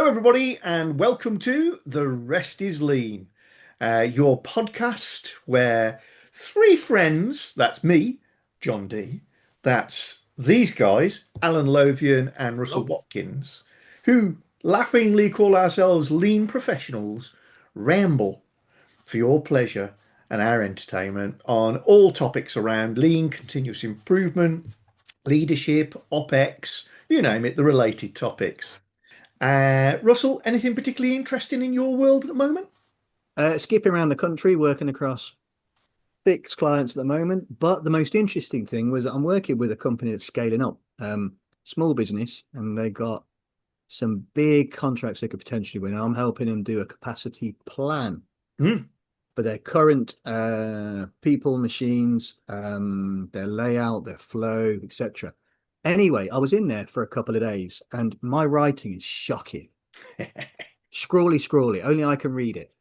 Hello, everybody, and welcome to The Rest is Lean, your podcast where three friends, that's me, John D, that's these guys, Alan Lothian and Russell Hello. Watkins, who laughingly call ourselves lean professionals, ramble for your pleasure and our entertainment on all topics around lean, continuous improvement, leadership, OPEX, you name it, the related topics. Russell, anything particularly interesting in your world at the moment? Skipping around the country, working across fixed clients at the moment. But the most interesting thing was I'm working with a company that's scaling up, small business, and they got some big contracts they could potentially win. I'm helping them do a capacity plan Hmm. for their current people, machines, their layout, their flow, etc. Anyway, I was in there for a couple of days, and my writing is shocking. Scrawly, scrawly. Only I can read it.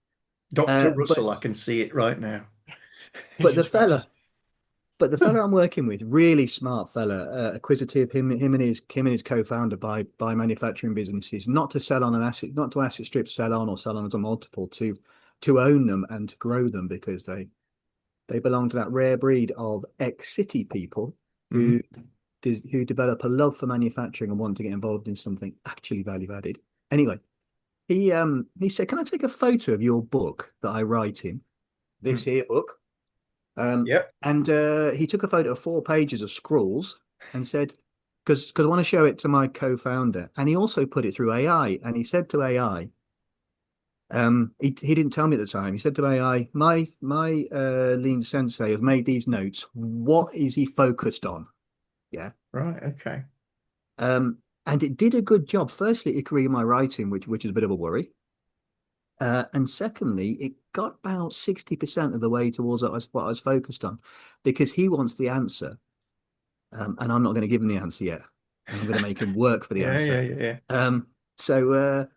Dr. But Russell, I can see it right now. but the Just got to- fella But the fella I'm working with, really smart fella, acquisitive. Him and his co-founder buy manufacturing businesses, not to sell on an asset, not to asset strip, sell on or sell on as a multiple, to own them and to grow them because they belong to that rare breed of ex-city people Mhm. who who develop a love for manufacturing and want to get involved in something actually value added. Anyway, he said, "Can I take a photo of your book that I write in this Mm. here book?" Um, Yep. and he took a photo of 4 pages of scrolls and said, because I want to show it to my co-founder. And he also put it through AI. And he said to AI, he didn't tell me at the time. He said to AI, my lean sensei have made these notes. What is he focused on? Yeah. Right. Okay. And it did a good job. Firstly, it agreed my writing, which is a bit of a worry. And secondly, it got about 60% of the way towards what I was focused on because he wants the answer. And I'm not going to give him the answer yet. And I'm going to make him work for the Yeah. Yeah. answer. Yeah. Yeah. So I guess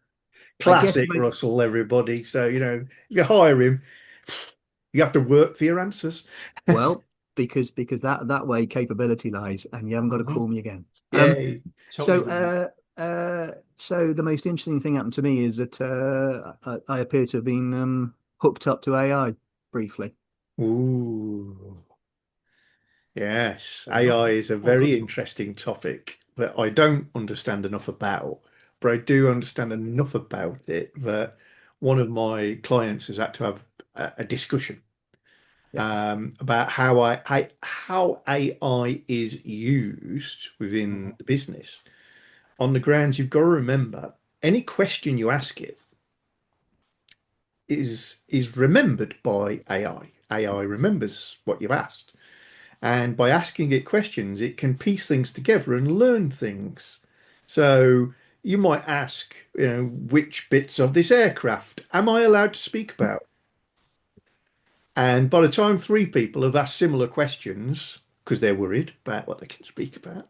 Classic Russell, everybody. So, if you hire him, you have to work for your answers. well, because that way capability lies, and you haven't got to Mhm. call me again. Yeah. So Totally with you. so the most interesting thing happened to me is that I appear to have been hooked up to AI briefly. Ooh. Yes, Fair enough. AI is a All good very stuff. interesting topic that I don't understand enough about, but I do understand enough about it that one of my clients has had to have a discussion Yeah. about how AI is used within Mhm. the business. On the grounds, you've got to remember any question you ask it is remembered by AI. AI remembers what you've asked. And by asking it questions, it can piece things together and learn things. So you might ask, which bits of this aircraft am I allowed to speak about? And by the time three people have asked similar questions, because they're worried about what they can speak about,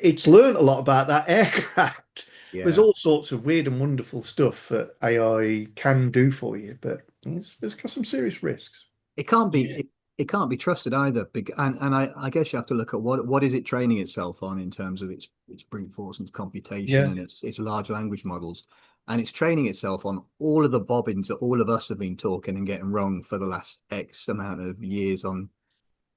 it's learned a lot about that aircraft. There's Yeah. all sorts of weird and wonderful stuff that AI can do for you, but it's got some serious risks. It can't be Yeah. it can't be trusted either. And I guess you have to look at what is it training itself on in terms of its brute force and its computation Yeah. and its large language models. And it's training itself on all of the bobbins that all of us have been talking and getting wrong for the last X amount of years on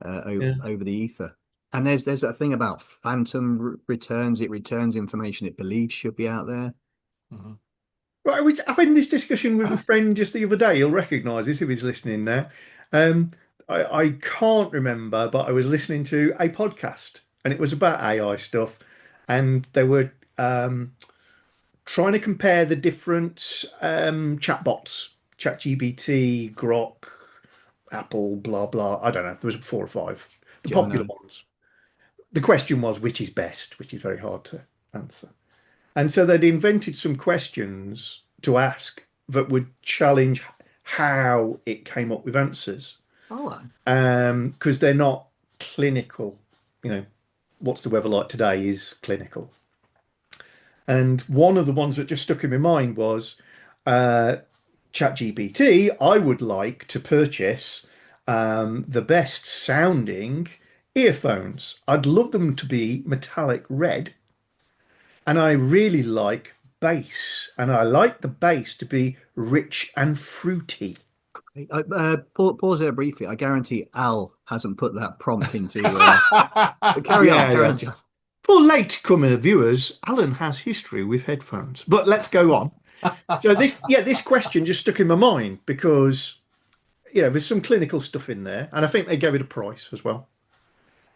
Yeah. over the ether. And there's that thing about phantom returns. It returns information it believes should be out there. Mhm. Right, I was having this discussion with a friend just the other day. He'll recognise this if he's listening now. Um, I can't remember, but I was listening to a podcast and it was about AI stuff, and they were trying to compare the different chatbots, ChatGPT, Grok, Apple, blah blah. I don't know. There was four or five, the popular Gemini. ones. The question was which is best, which is very hard to answer. And so they'd invented some questions to ask that would challenge how it came up with answers. Oh, Because they're not clinical. You know, what's the weather like today is clinical. And one of the ones that just stuck in my mind was uh, ChatGPT. I would like to purchase the best sounding earphones. I'd love them to be metallic red, and I really like base, and I like the base to be rich and fruity. Pause there briefly. I guarantee Al hasn't put that prompt into. But carry on, Yeah, carry yeah. on, John. For latecomer viewers, Alan has history with headphones. But let's go on. So this question just stuck in my mind because there's some clinical stuff in there, and I think they gave it a price as well.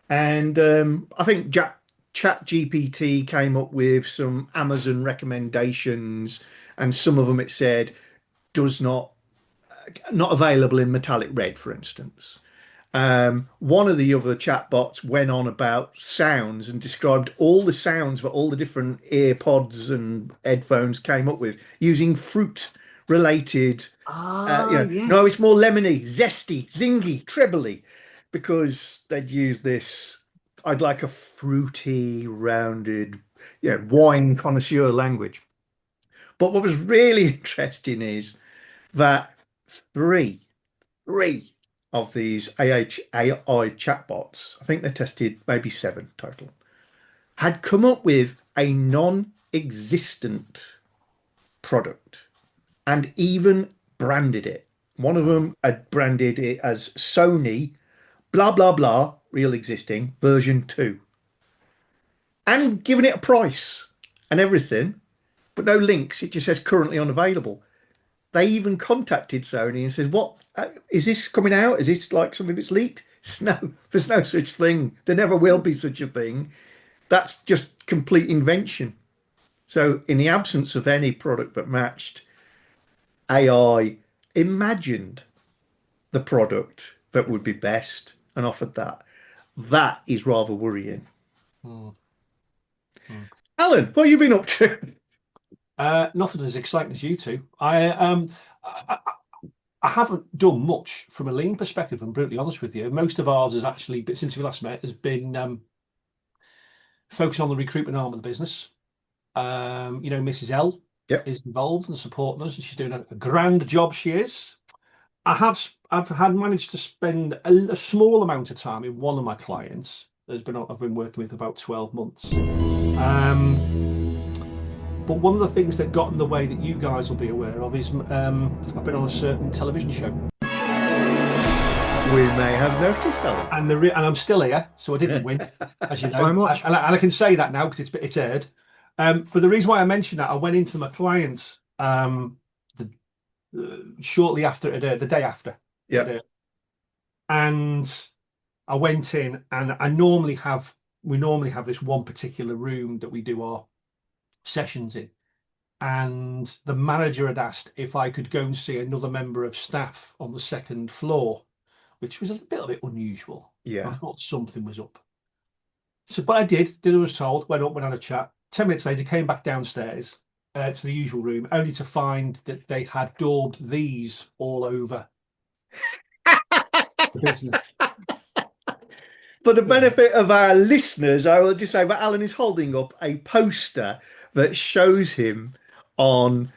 And I think Chat GPT came up with some Amazon recommendations, and some of them it said does not available in metallic red, for instance. One of the other chatbots went on about sounds and described all the sounds that all the different earpods and headphones came up with using fruit related. No, it's Yes. more lemony, zesty, zingy, trebly, because they'd use this. I'd like a fruity, rounded, wine connoisseur language. But what was really interesting is that three three of these AI chatbots, I think they tested maybe seven total, had come up with a non-existent product and even branded it. One of them had branded it as Sony, blah, blah, blah, real existing, version 2, and given it a price and everything, but no links. It just says currently unavailable. They even contacted Sony and said, "What is this coming out? Is this like something that's leaked?" No, there's no such thing. There never will be such a thing. That's just complete invention. So, in the absence of any product that matched, AI imagined the product that would be best and offered that. That is rather worrying. Mm, mm. Alan, what have you been up to? Nothing as exciting as you two. I, I haven't done much from a lean perspective. If I'm brutally honest with you. Most of ours is actually, but since we last met, has been focused on the recruitment arm of the business. Mrs. L Yep. is involved and supporting us, and she's doing a grand job. She is. I've had managed to spend a small amount of time in one of my clients. I've been working with about 12 months. But one of the things that got in the way that you guys will be aware of is I've been on a certain television show. We may have noticed, Alan. And I'm still here, so I didn't win, as you know. Very much. And I can say that now because it's aired. But the reason why I mentioned that, I went into my clients shortly after it aired, the day after. Yeah. And I went in, and we normally have this one particular room that we do our sessions in. And the manager had asked if I could go and see another member of staff on the second floor, which was a little bit unusual. Yeah. I thought something was up. So, but I did as I was told, went up, went on a chat. 10 minutes later, came back downstairs to the usual room, only to find that they had daubed these all over the business. For the benefit of our listeners, I will just say that Alan is holding up a poster that shows him on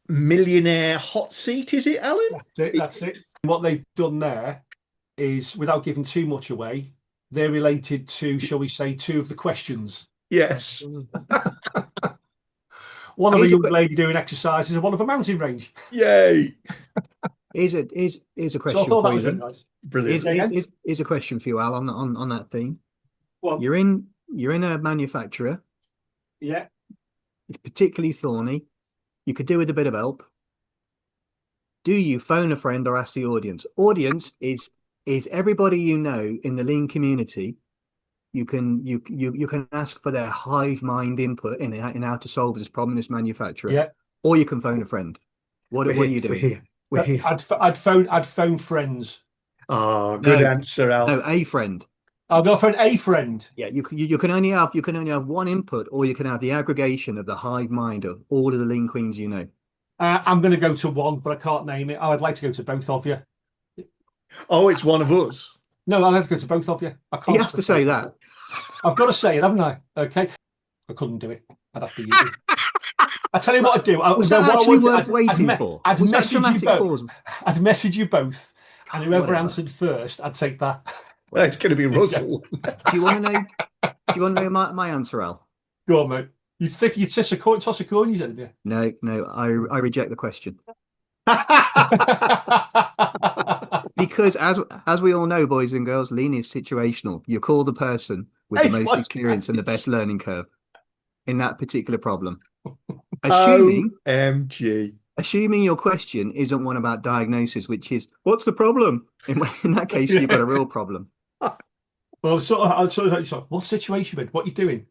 Millionaire Hot Seat. Is it, Alan? That's it. What they've done there is, without giving too much away, they're related to, shall we say, two of the questions. Yes. One of a young lady doing exercises and one of a mountain range. Yay. Here's a So I question thought that for was you. really nice. Brilliant. Here's a question for you, Al, on that theme. Well, You're in a manufacturer. yeah. It's particularly thorny. You could do with a bit of help. Do you phone a friend or ask the audience? Audience is everybody you know in the lean community. You can ask for their hive mind input in how to solve this problem, this manufacturer. Yeah. Or you can phone a friend. What are you doing? We're here. I'd phone friends. Oh, good answer, Al. No, a friend. I'll go phone a friend. Yeah, you can only have one input, or you can have the aggregation of the hive mind of all of the lean queens you know. I'm going to go to one, but I can't name it. I'd like to go to both of you. Oh, it's one of us. No, I'd like to go to both of you. I can't. You have to say that. I've got to say it, haven't I? Okay. I couldn't do it. I'd have to use it. I tell you what I'd do. Was that actually worth waiting for? I'd message you both. Pause? I'd message you both, and whoever Whatever. answered first, I'd take that. Well, it's going to be Russell. Do you want to know? Do you want to know my answer, Al? Go on, mate. You'd think you'd toss a coin, you said, yeah. No, no, I reject the question. Because as we all know, boys and girls, lean is situational. You call the person with the It's most my experience and the case. best learning curve in that particular problem. Assuming OMG. assuming your question isn't one about diagnosis, which is what's the problem? In that case, you've got a Yeah. real problem. Well, sort of, what situation, man? What are you doing?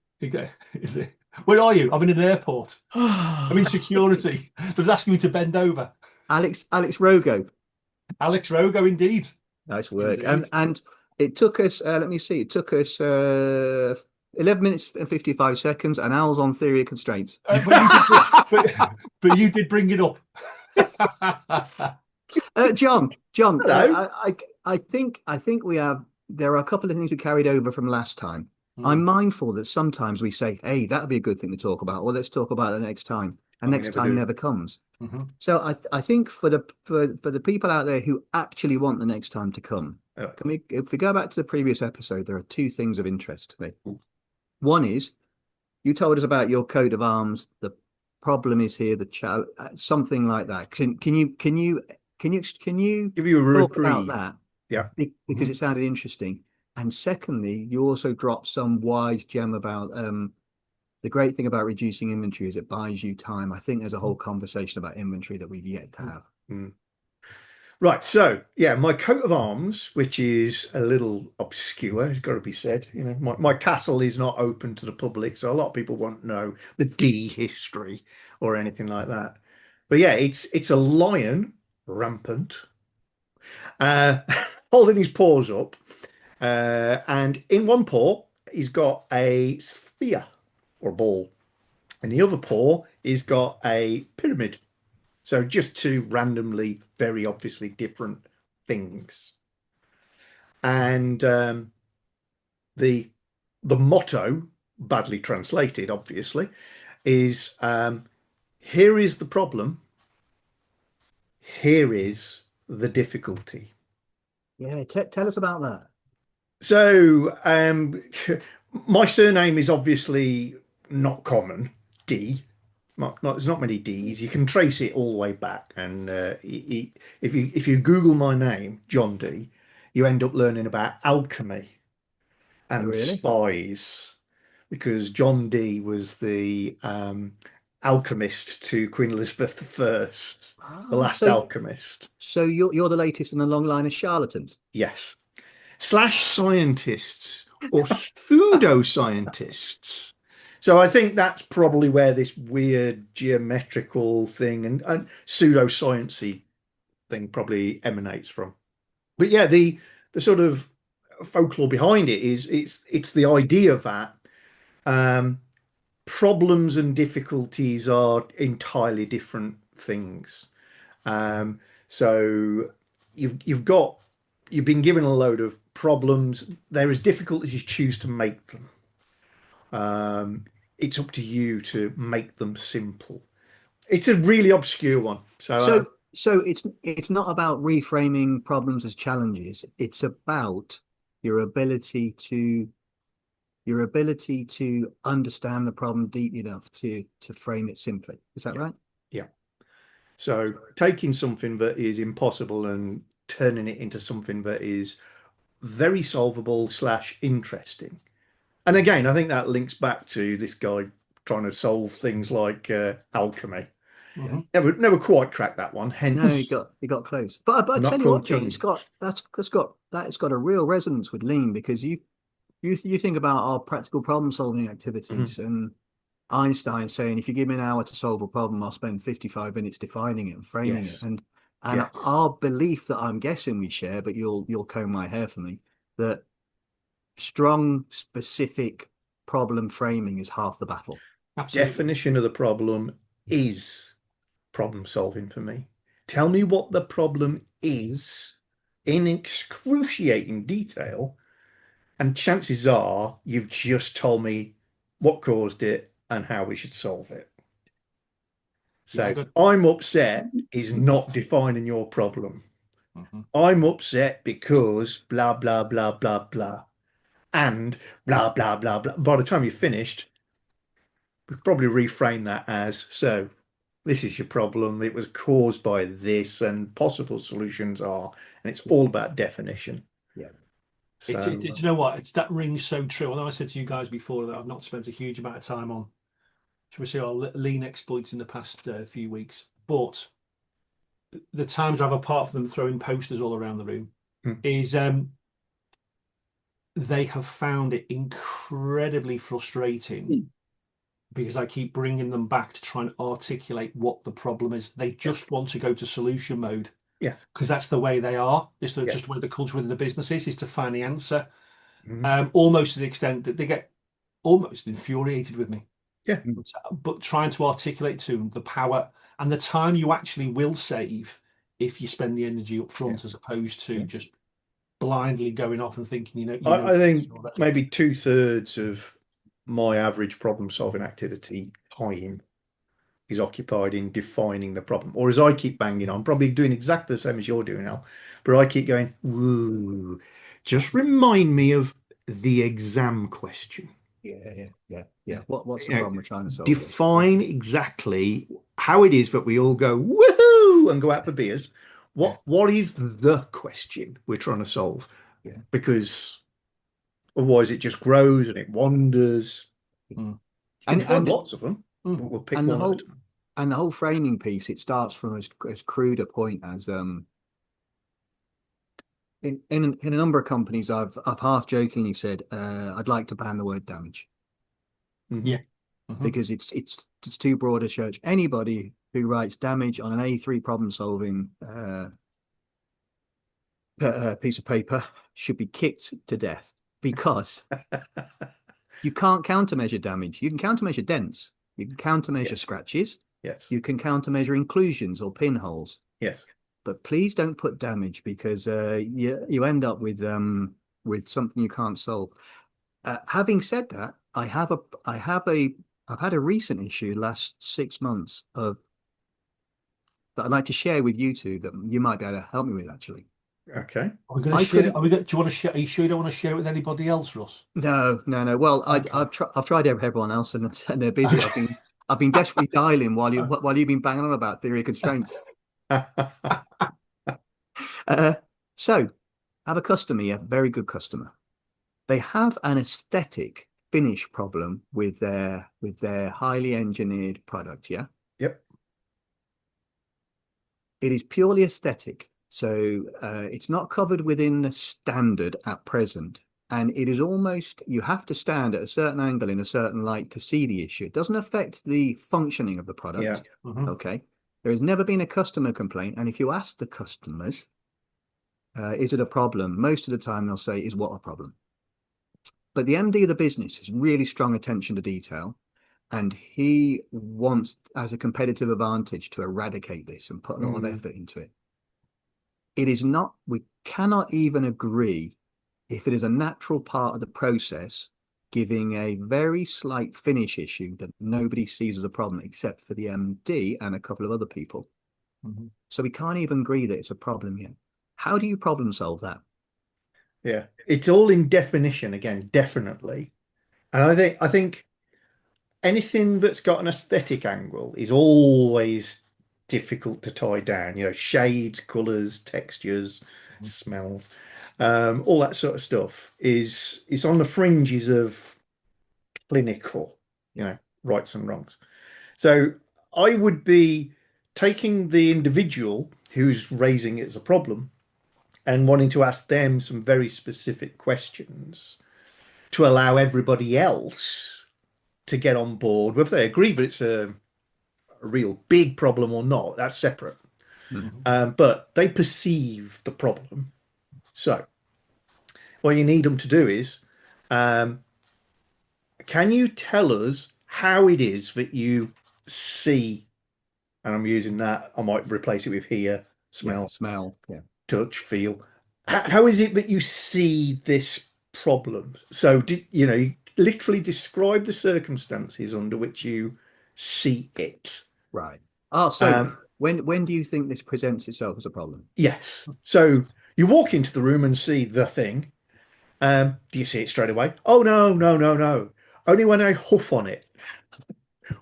Is it? Where are you? I'm in an airport. I'm in security. They're asking me to bend over. Alex Rogo, Alex Rogo, indeed. nice work. Indeed. And it took us, let me see, it took us 11 minutes and 55 seconds, and Al's on theory of constraints. But you did, but you did bring it up. John, Hello. I think we have, there are a couple of things we carried over from last time. I'm Hmm. mindful that sometimes we say, hey, that'd be a good thing to talk about, or let's talk about it next time. And And we next never time do. never comes. Hmm. So I think for the people out there who actually want the next time to come, Oh. can we if we go back to the previous episode, there are two things of interest to me. One is you told us about your coat of arms. The problem is here, something like that. Can you Give you a talk about reprieve. that Yeah. because it sounded interesting? And secondly, you also dropped some wise gem about the great thing about reducing inventory is it buys you time. I think there's a whole conversation about inventory that we've yet to have. Mm. Right. So, yeah, my coat of arms, which is a little obscure, has got to be said. You know, my castle is not open to the public, so a lot of people won't know the D history or anything like that. But yeah, it's a lion rampant, uh, holding his paws up, and in one paw he's got a sphere or ball, and the other paw he's got a pyramid. So just two randomly, very obviously different things. And the the motto, badly translated, obviously, is here is the problem, here is the difficulty. Yeah, tell us about that. So my surname is obviously not common, D. There's not many D's. You can trace it all the way back, and if you Google my name, John D, you end up learning about alchemy Oh, and really? spies, because John D was the alchemist to Queen Elizabeth I, the Ah, last alchemist. so you're the latest in a long line of charlatans. Yes, slash scientists or pseudoscientists. So I think that's probably where this weird geometrical thing and pseudosciency thing probably emanates from. But yeah, the sort of folklore behind it is it's the idea that um, problems and difficulties are entirely different things. Um, so you've you've been given a load of problems. They're as difficult as you choose to make them. It's up to you to make them simple. It's a really obscure one. So So it's not about reframing problems as challenges. It's about your ability to your ability to understand the problem deep enough to frame it simply. Is that yeah, right? yeah. So taking something that is impossible and turning it into something that is very solvable slash interesting. And again, I think that links back to this guy trying to solve things like alchemy. Hmm. Never quite cracked that one. No, Hence, he got close. But I I'm tell not you what, called John, Johnny. that's got a real resonance with lean because you think about our practical problem solving Mhm. activities and Einstein saying if you give me an hour to solve a problem, I'll spend 55 minutes defining it and framing it. Yes, And yes, our belief that I'm guessing we share, but you'll comb my hair for me, that strong specific problem framing is half the battle. Absolutely. definition of the problem is problem solving for me. Tell me what the problem is in excruciating detail, and chances are you've just told me what caused it and how we should solve it. Yeah, I So got. I'm upset is not defining your problem. Mhm. I'm upset because blah, blah, blah, blah, blah, and blah, blah, blah, blah. By the time you're finished, we probably reframe that as, so this is your problem. It was caused by this, and possible solutions are, and it's all about definition. Yeah. Do So you know what? That rings so true. I know I said to you guys before that I've not spent a huge amount of time on, shall we say, our lean exploits in the past few weeks. But the times I've, apart from them throwing posters all around the room, mm, is they have found it incredibly frustrating because I keep bringing them back to try and articulate what the problem is. They yeah, just want to go to solution mode yeah, because that's the way they are. It's yeah, just the way the culture within the business is to find the answer. mhm, Almost to the extent that they get almost infuriated with me. yeah, But trying to articulate to them the power and the time you actually will save if you spend the energy up yeah, front as opposed to yeah. just blindly going off and thinking I this think already. maybe 2/3 of my average problem solving activity time is occupied in defining the problem. Or as I keep banging on, probably doing exactly the same as you're doing now, but I keep going, woo, just remind me of the exam question. Yeah. What's the You know, problem we're trying to solve here? Yeah. define exactly how it is that we all go woohoo and go out for beers. Yeah. What is the question we're trying to solve? Yeah. Because otherwise it just grows and it wanders. Mm. You can And find and lots of them, Mm. but we'll pick and the one at a whole time. and the whole framing piece, it starts from as crude a point as in a number of companies I've half jokingly said I'd like to ban the word damage Yeah. Mhm. Mhm. because it's too broad a church. Anybody who writes damage on an A3 problem solving piece of paper should be kicked to death because you can't countermeasure damage. You can countermeasure dents, you can countermeasure Yes, scratches, yes, you can countermeasure inclusions or pinholes, yes. but please don't put damage because you end up with something you can't solve. Having said that, I've had a recent issue last 6 months of that I'd like to share with you two that you might be able to help me with actually. Are Okay. we going to I share? couldn't. Do you want to share? Are you sure you don't want to share it with anybody else, Russ? No. Well, Okay. I've tried everyone else and they're busy. I've been desperately dialing while you've been banging on about theory of constraints. Uh, so I have a customer, a very good customer. They have an aesthetic finish problem with their highly engineered product. Yeah, Yep. it is purely aesthetic. So it's not covered within the standard at present. And it is almost, you have to stand at a certain angle in a certain light to see the issue. It doesn't affect the functioning of the Yeah. product. Mhm. Okay. There has never been a customer complaint. And if you ask the customers, is it a problem? Most of the time they'll say, is what a problem? But the MD of the business has really strong attention to detail. And he wants, as a competitive advantage, to eradicate this and put a lot of Mm, effort into it. It is not, we cannot even agree if it is a natural part of the process, giving a very slight finish issue that nobody sees as a problem except for the MD and a couple of other people. Mhm. So we can't even agree that it's a problem yet. How do you problem solve that? yeah. It's all in definition again, definitely. And I think anything that's got an aesthetic angle is always difficult to tie down. You know, shades, colors, textures, smells, all that sort of stuff is on the fringes of clinical, rights and wrongs. So I would be taking the individual who's raising it as a problem and wanting to ask them some very specific questions to allow everybody else to get on board, whether they agree that it's a real big problem or not, that's separate. Mm. Mhm. But they perceive the problem. So what you need them to do is, um, can you tell us how it is that you see, and I'm using that, I might replace it with hear, Yeah, smell, smell. Yeah. touch, feel. How is it that you see this problem? So, you literally describe the circumstances under which you see it. Right. Oh, so Um, when do you think this presents itself as a problem? yes. So you walk into the room and see the thing. Do you see it straight away? Oh no, no, no, no. Only when I huff on it.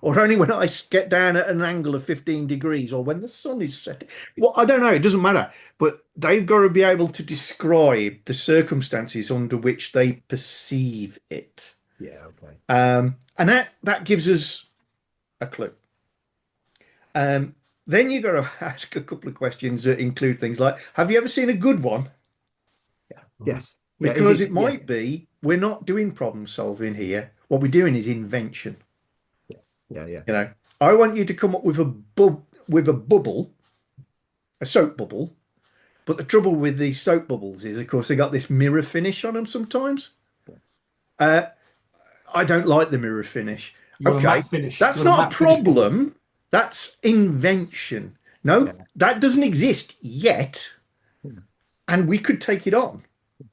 or only when I get down at an angle of 15 degrees, or when the sun is setting. Well, I don't know. It doesn't matter. But they've got to be able to describe the circumstances under which they perceive it. Yeah, okay. And that gives us a clue. Then you've got to ask a couple of questions that include things like, have you ever seen a good one? Yeah. Yes. Yeah, Because it might be we're not doing problem solving here. What we're doing is invention. Yeah. I want you to come up with a bubble, a soap bubble. But the trouble with these soap bubbles is, of course, they got this mirror finish on them sometimes. I don't like the mirror finish. You want a Okay, matte finish. that's You want a not a matte finish bubble. problem. That's invention. No, that doesn't exist yet, and we could take it on.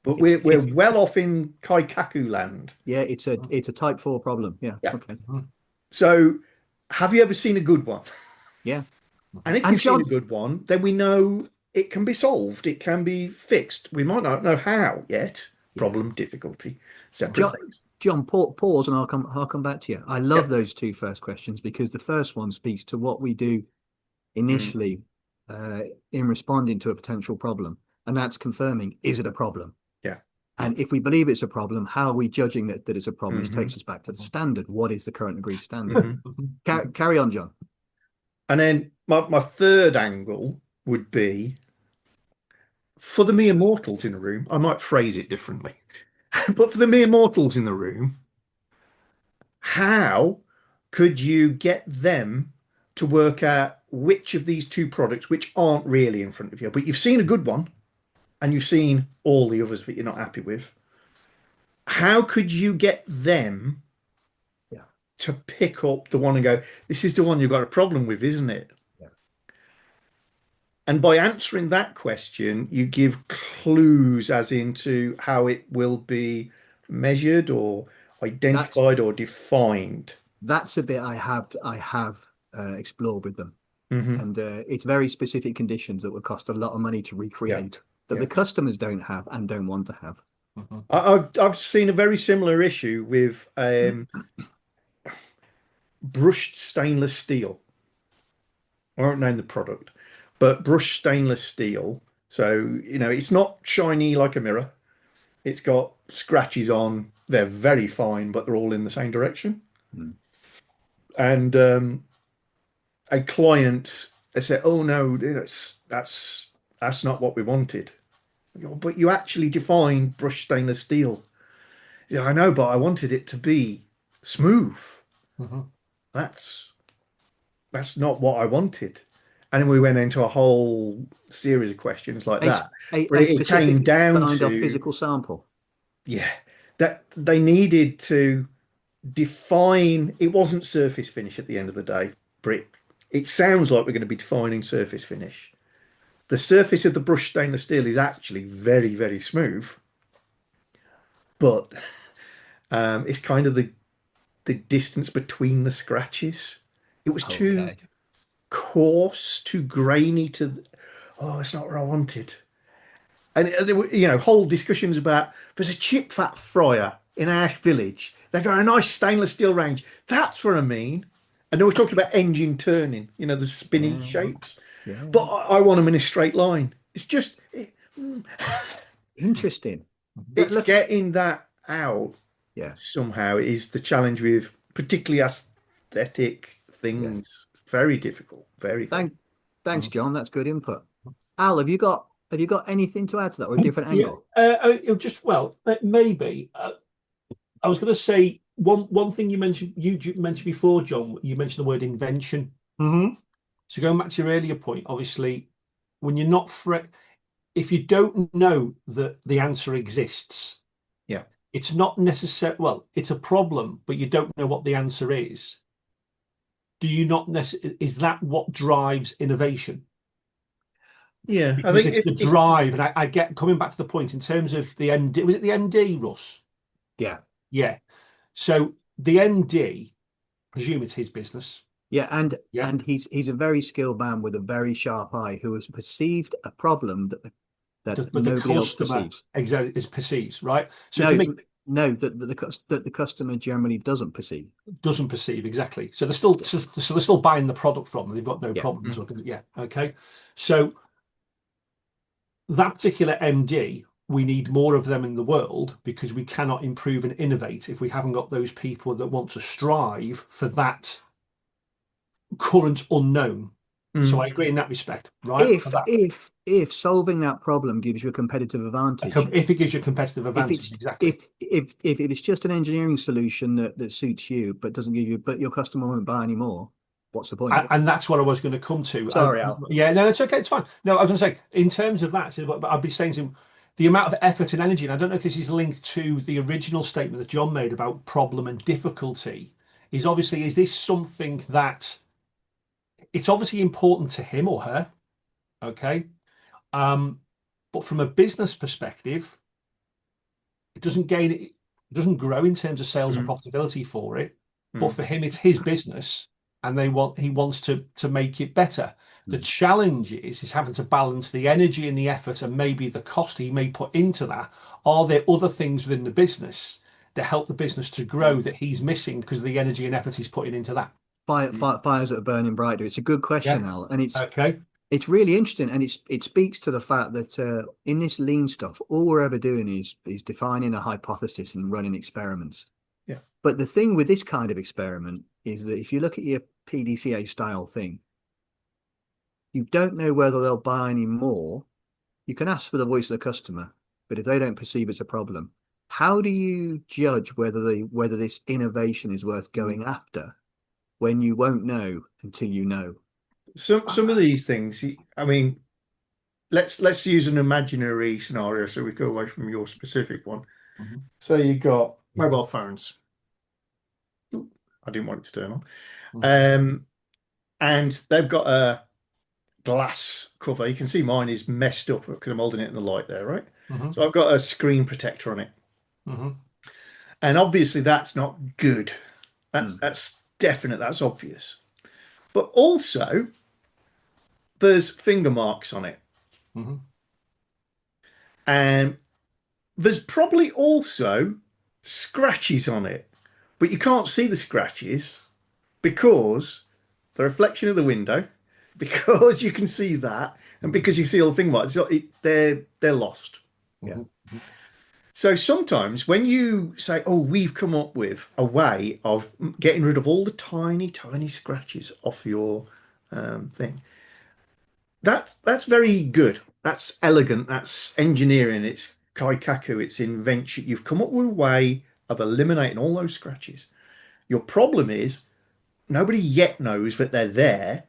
But we're well off in Kaikaku land. Yeah, it's a type 4 problem. Yeah. Okay. So, have you ever seen a good one? Yeah. And if you've seen a good one, then we know it can be solved. It can be fixed. We might not know how yet. Problem, difficulty, separate things. John, pause, and I'll come back to you. I love those two first questions because the first one speaks to what we do initially in responding to a potential problem, and that's confirming, is it a problem? Yeah. And if we believe it's a problem, how are we judging that it's a problem? Which takes us back to the standard. What is the current agreed standard? Carry on, John. And then my third angle would be, for the mere mortals in the room, I might phrase it differently, but for the mere mortals in the room, how could you get them to work out which of these two products, which aren't really in front of you, but you've seen a good one and you've seen all the others that you're not happy with, how could you get them to pick up the one and go, this is the one you've got a problem with, isn't it? And by answering that question, you give clues as into how it will be measured or identified or defined. That's a bit I have explored with them. And it's very specific conditions that would cost a lot of money to recreate that the customers don't have and don't want to have. I've seen a very similar issue with brushed stainless steel. I won't name the product, but brushed stainless steel. So, it's not shiny like a mirror. It's got scratches on. They're very fine, but they're all in the same direction. And a client, they said, oh, no, that's not what we wanted. But you actually defined brushed stainless steel. Yeah, I know, but I wanted it to be smooth. That's not what I wanted. And then we went into a whole series of questions like that. But it came down to physical sample. Yeah, that they needed to define. It wasn't surface finish at the end of the day, but it sounds like we're going to be defining surface finish. The surface of the brushed stainless steel is actually very, very smooth, but it's kind of the distance between the scratches. It was too coarse, too grainy. It's not what I wanted. And there were, whole discussions about, there's a chip fat fryer in our village. They got a nice stainless steel range. That's what I mean. And they were talking about engine turning, the spinny shapes. But I want them in a straight line. It's just interesting. It's getting that out. Somehow is the challenge with particularly aesthetic things. Very difficult. Very. Thanks, John. That's good input. Al, have you got anything to add to that, or a different angle? Maybe. I was going to say one thing you mentioned before, John. You mentioned the word invention. So going back to your earlier point, obviously, when you're not if you don't know that the answer exists, it's not necessary. Well, it's a problem, but you don't know what the answer is. Do you not necessarily? Is that what drives innovation? Yeah, because I think it's the drive, and I get coming back to the point in terms of the MD. Was it the MD, Russ? Yeah. So the MD, presume it's his business. Yeah, and he's a very skilled man with a very sharp eye who has perceived a problem that nobody else perceives. Exactly, is perceives, right? So no, for me, No, that the customer generally doesn't perceive. Doesn't perceive exactly. So they're still so they're still buying the product from them. They've got no Yeah. problems. Yeah. Okay. So that particular MD, we need more of them in the world because we cannot improve and innovate if we haven't got those people that want to strive for that current unknown. So I agree in that respect, right? For that, If solving that problem gives you a competitive advantage, if it gives you a competitive if advantage, it's exactly. if it's just an engineering solution that suits you but doesn't give you, but your customer won't buy anymore, what's the point? And that's what I was going to come to. Sorry, Al. Yeah, no, it's okay. It's fine. No, I was going to say, in terms of that, so, but I'd be saying to him, the amount of effort and energy, and I don't know if this is linked to the original statement that John made about problem and difficulty, is obviously, is this something that it's obviously important to him or her? Okay. Um, but from a business perspective, it doesn't grow in terms of sales and Mm. profitability for it. But Mm. for him, it's his business, and he wants to make it better. The challenge is having to balance the energy and the effort and maybe the cost he may put into that. Are there other things within the business that help the business to grow that he's missing because of the energy and effort he's putting into that? Fires that are burning brighter. It's a good Yeah. question, Al, and Okay. it's really interesting, and it speaks to the fact that in this lean stuff, all we're ever doing is defining a hypothesis and running experiments. Yeah. But the thing with this kind of experiment is that if you look at your PDCA style thing, you don't know whether they'll buy any more. You can ask for the voice of the customer, but if they don't perceive it's a problem, how do you judge whether this innovation is worth going after when you won't know until you know? Some of these things, I mean, let's use an imaginary scenario so we go away from your specific one. Mhm. So you got mobile phones. Ooh, I didn't want it to turn on. Mhm. And they've got a glass cover. You can see mine is messed up because I'm holding it in the light there, right? Mhm. So I've got a screen protector on it. Mhm. And obviously that's not good. That's Mm. that's definite, that's obvious. But also there's finger marks on it. Mhm. And there's probably also scratches on it. But you can't see the scratches because the reflection of the window, because you can see that, and because you see all the finger marks, they're lost. Yeah. Mhm. So sometimes when you say, "Oh, we've come up with a way of getting rid of all the tiny, tiny scratches off your thing," that's very good. That's elegant. That's engineering. It's kaikaku. It's invention. You've come up with a way of eliminating all those scratches. Your problem is nobody yet knows that they're there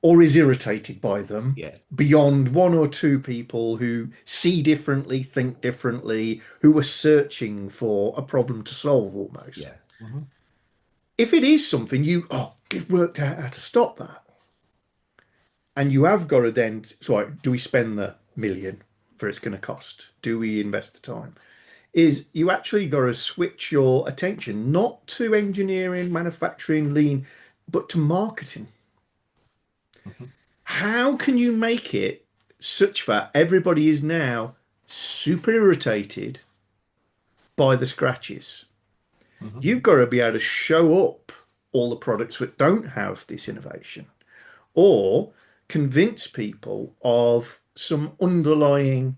or is irritated by them Yeah. beyond one or two people who see differently, think differently, who are searching for a problem to solve almost. Yeah. Mhm. If it is something you've worked out how to stop that, and you have got to then, so do we spend the million for it's going to cost? Do we invest the time? Is you actually got to switch your attention not to engineering, manufacturing, lean, but to marketing. Mhm. How can you make it such that everybody is now super irritated by the scratches? Mhm. You've got to be able to show up all the products that don't have this innovation or convince people of some underlying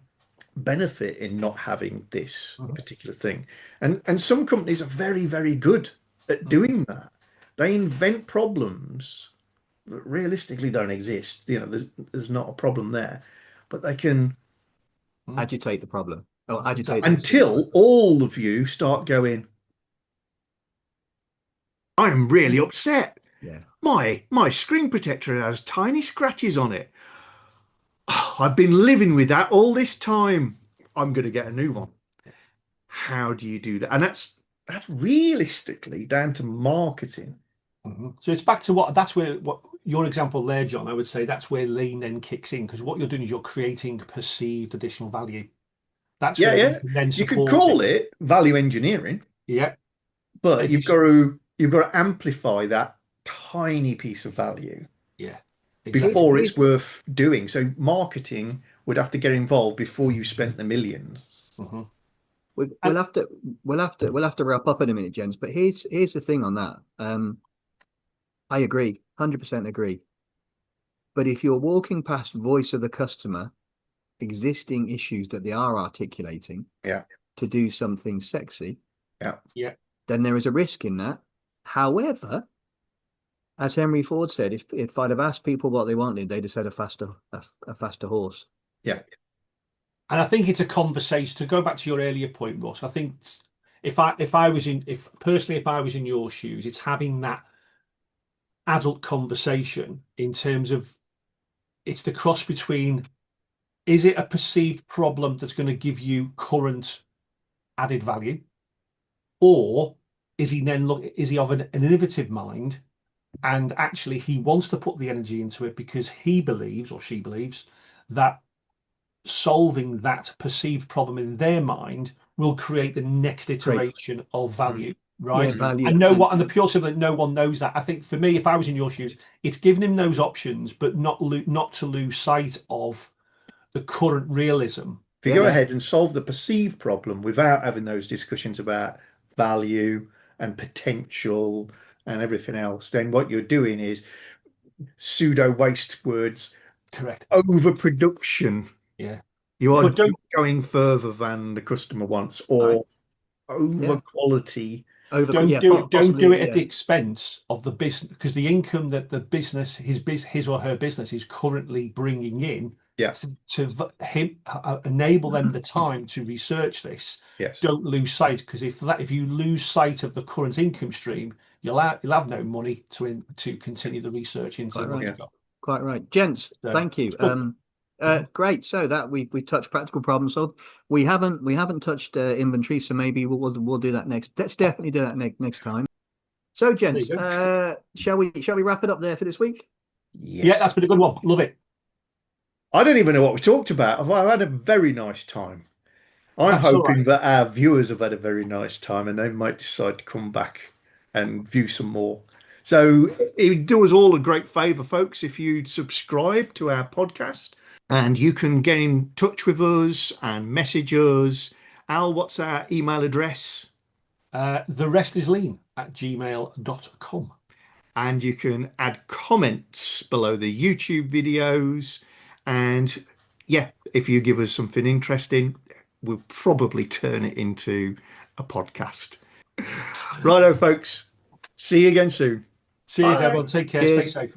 benefit in not having this Mhm. particular thing. And some companies are very, very good at Mhm. doing that. They invent problems that realistically don't exist. There's not a problem there, but they can Mhm. Agitate the problem. Oh, agitate the Exactly. perceived until problem. all of you start going, I'm really upset. Yeah. My screen protector has tiny scratches on it. Oh, I've been living with that all this time. I'm going to get a new one. How do you do that? And that's realistically down to marketing. Mhm. So it's back to that's where what your example there, John. I would say that's where lean then kicks in because what you're doing is you're creating perceived additional value. That's Yeah, where we yeah. can then You could support call it. it value engineering, Yeah. but If you, you've got to amplify that tiny piece of value yeah, It's exactly. before it's it, worth doing. So marketing would have to get involved before you spent the millions. Mhm. we'll have to wrap up in a minute, gents. But here's the thing on that. I agree, 100% agree. But if you're walking past voice of the customer, existing issues that they are articulating, Yeah. to do something sexy, Yeah. then there is a risk in that. However, as Henry Ford said, if I'd have asked people what they wanted, they'd have said a faster horse. Yeah. And I think it's a conversation. To go back to your earlier point, Ross, I think if I was in your shoes, it's having that adult conversation in terms of it's the cross between, is it a perceived problem that's going to give you current added value, or is he of an innovative mind, and actually he wants to put the energy into it because he believes, or she believes, that solving that perceived problem in their mind will create the next iteration of value, right? Yeah, value. And and the pure simple that no one knows that. I think for me, if I was in your shoes, it's giving him those options, but not to lose sight of the current realism. If you go ahead and solve the perceived problem without having those discussions about value and potential and everything else, then what you're doing is pseudo waste words, Correct. overproduction. Yeah. You are But going further than the customer wants, or over quality. don't do it at the expense of the business, because the income that the business, his or her business is currently bringing in, to enable them the time to research this. Yes. Don't lose sight, because if you lose sight of the current income stream, you'll have no money to continue the research into what you've got. Quite right, gents. Thank you. Great. So that we touched practical problem solved. We haven't touched inventory, so maybe we'll do that next. Let's definitely do that next time. So, gents, shall we wrap it up there for this week? Yes. Yeah, that's been a good one. Love it. I don't even know what we talked about. I've had a very nice time. I'm hoping that our viewers have had a very nice time and they might decide to come back and view some more. So it would do us all a great favour, folks, if you'd subscribe to our podcast, and you can get in touch with us and message us. Al, what's our email address? therestislean@gmail.com. And you can add comments below the YouTube videos. And yeah, if you give us something interesting, we'll probably turn it into a podcast. Righto, folks. See you again soon. Cheers, everyone. Take care. Stay safe.